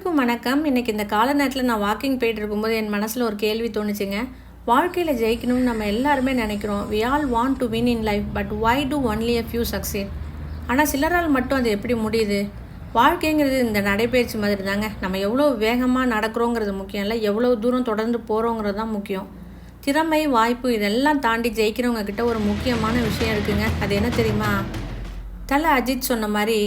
அனைவருக்கும் வணக்கம். இன்றைக்கி இந்த கால நேரத்தில் நான் வாக்கிங் போயிட்டு இருக்கும்போது என் மனசில் ஒரு கேள்வி தோணுச்சுங்க. வாழ்க்கையில் ஜெயிக்கணும்னு நம்ம எல்லாருமே நினைக்கிறோம். we all want to win in life, but why do only a few succeed? ஆனால் சிலரால் மட்டும் அது எப்படி முடியுது? வாழ்க்கைங்கிறது இந்த நடைபயிற்சி மாதிரி தாங்க. நம்ம எவ்வளோ வேகமாக நடக்கிறோங்கிறது முக்கியம் இல்லை, எவ்வளோ தூரம் தொடர்ந்து போகிறோங்கிறது தான் முக்கியம். திறமை, வாய்ப்பு இதெல்லாம் தாண்டி ஜெயிக்கிறவங்க கிட்ட ஒரு முக்கியமான விஷயம் இருக்குங்க. அது என்ன தெரியுமா? தல அஜித் சொன்ன மாதிரி,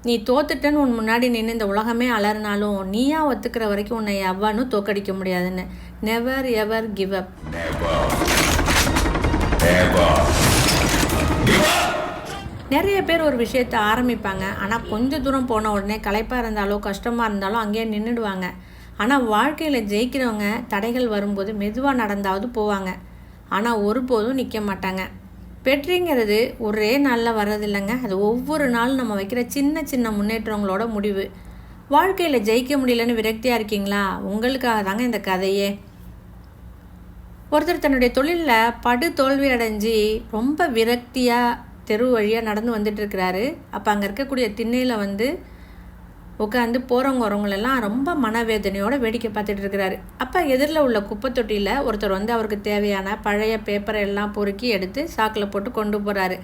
நீ தோத்துட்டேன்னு உன் முன்னாடி நின்று இந்த உலகமே அலறினாலும் நீயா ஒத்துக்கிற வரைக்கும் உன்னை எவ்வளோ தோக்கடிக்க முடியாதுன்னு. Never ever give up. நிறைய பேர் ஒரு விஷயத்தை ஆரம்பிப்பாங்க, ஆனால் கொஞ்சம் தூரம் போன உடனே களைப்பாக இருந்தாலோ கஷ்டமாக இருந்தாலும் அங்கேயே நின்றுடுவாங்க. ஆனால் வாழ்க்கையில் ஜெயிக்கிறவங்க தடைகள் வரும்போது மெதுவாக நடந்தாவது போவாங்க, ஆனால் ஒருபோதும் நிற்க மாட்டாங்க. வெற்றிங்கிறது ஒரே நாளில் வர்றதில்லைங்க. அது ஒவ்வொரு நாளும் நம்ம வைக்கிற சின்ன சின்ன முன்னேற்றங்களோட முடிவு. வாழ்க்கையில் ஜெயிக்க முடியலன்னு விரக்தியாக இருக்கீங்களா? உங்களுக்காக தாங்க இந்த கதையே. ஒருத்தர் தன்னுடைய தொழிலில் படு தோல்வி அடைஞ்சி ரொம்ப விரக்தியாக தெரு வழியாக நடந்து வந்துட்டுருக்கிறாரு. அப்போ அங்கே இருக்கக்கூடிய திண்ணையில் உட்காந்து போகிறவங்க வரவங்களெல்லாம் ரொம்ப மனவேதனையோடு வேடிக்கை பார்த்துட்டு இருக்கிறாரு. அப்போ எதிரில் உள்ள குப்பை தொட்டியில் ஒருத்தர் அவருக்கு தேவையான பழைய பேப்பரை எல்லாம் பொறுக்கி எடுத்து சாக்கில் போட்டு கொண்டு போகிறாரு.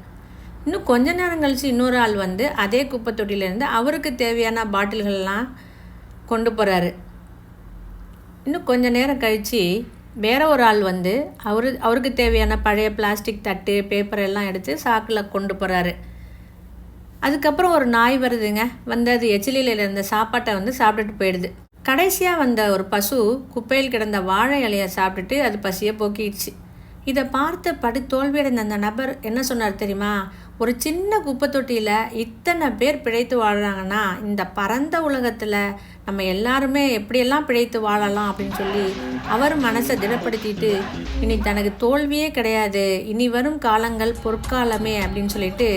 இன்னும் கொஞ்ச நேரம் கழித்து இன்னொரு ஆள் அதே குப்பை தொட்டியிலேருந்து அவருக்கு தேவையான பாட்டில்கள்லாம் கொண்டு போகிறாரு. இன்னும் கொஞ்ச நேரம் கழித்து வேற ஒரு ஆள் அவருக்கு தேவையான பழைய பிளாஸ்டிக் தட்டு பேப்பரெல்லாம் எடுத்து சாக்கில் கொண்டு போகிறாரு. அதுக்கப்புறம் ஒரு நாய் வருதுங்க. அது எச்சிலியில் இருந்த சாப்பாட்டை சாப்பிட்டுட்டு போயிடுது. கடைசியாக ஒரு பசு குப்பையில் கிடந்த வாழை இலையை சாப்பிட்டுட்டு அது பசியை போக்கிடுச்சு. இதை பார்த்து படு தோல்வியடைந்த அந்த நபர் என்ன சொன்னார் தெரியுமா? ஒரு சின்ன குப்பை தொட்டியில் இத்தனை பேர் பிழைத்து வாழ்கிறாங்கன்னா இந்த பரந்த உலகத்தில் நம்ம எல்லாருமே எப்படியெல்லாம் பிழைத்து வாழலாம் அப்படின்னு சொல்லி அவர் மனசை திடப்படுத்திட்டு, இனி தனக்கு தோல்வியே கிடையாது, இனி வரும் காலங்கள் பொற்காலமே அப்படின்னு சொல்லிட்டு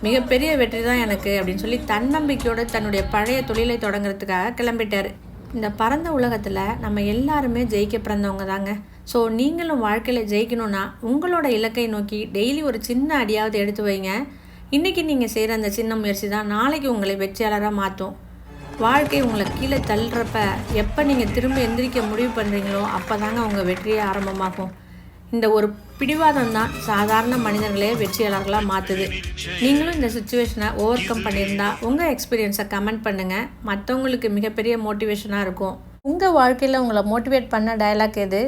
மிகப்பெரிய வெற்றி தான் எனக்கு அப்படின்னு சொல்லி தன்னம்பிக்கையோடு தன்னுடைய பழைய தொழிலை தொடங்குறதுக்காக கிளம்பிட்டார். இந்த பரந்த உலகத்தில் நம்ம எல்லாருமே ஜெயிக்க பிறந்தவங்க தாங்க. ஸோ நீங்களும் வாழ்க்கையில் ஜெயிக்கணும்னா உங்களோட இலக்கை நோக்கி டெய்லி ஒரு சின்ன அடியாவது எடுத்து வைங்க. இன்றைக்கி நீங்கள் செய்கிற அந்த சின்ன முயற்சி தான் நாளைக்கு உங்களை வெற்றியாளராக மாற்றும். வாழ்க்கை உங்களை கீழே தள்ளுறப்ப எப்போ நீங்கள் திரும்ப எந்திரிக்க முடிவு பண்ணுறீங்களோ அப்போ தாங்க உங்கள் வெற்றியே ஆரம்பமாகும். இந்த ஒரு பிடிவாதம் தான் சாதாரண மனிதர்களே வெற்றியாளர்களாக மாற்றுது. நீங்களும் இந்த சுச்சுவேஷனை ஓவர் கம் பண்ணியிருந்தா உங்கள் எக்ஸ்பீரியன்ஸை கமெண்ட் பண்ணுங்கள். மற்றவங்களுக்கு மிகப்பெரிய மோட்டிவேஷனாக இருக்கும். உங்கள் வாழ்க்கையில் உங்களை மோட்டிவேட் பண்ண டயலாக் எது?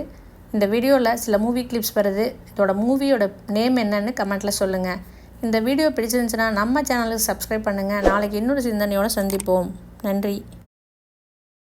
இந்த வீடியோவில் சில மூவி கிளிப்ஸ் வருது. இதோட மூவியோட நேம் என்னன்னு கமெண்ட்டில் சொல்லுங்கள். இந்த வீடியோ பிடிச்சிருந்துச்சுன்னா நம்ம சேனலுக்கு சப்ஸ்கிரைப் பண்ணுங்கள். நாளைக்கு இன்னொரு சிந்தனையோடு சந்திப்போம். நன்றி.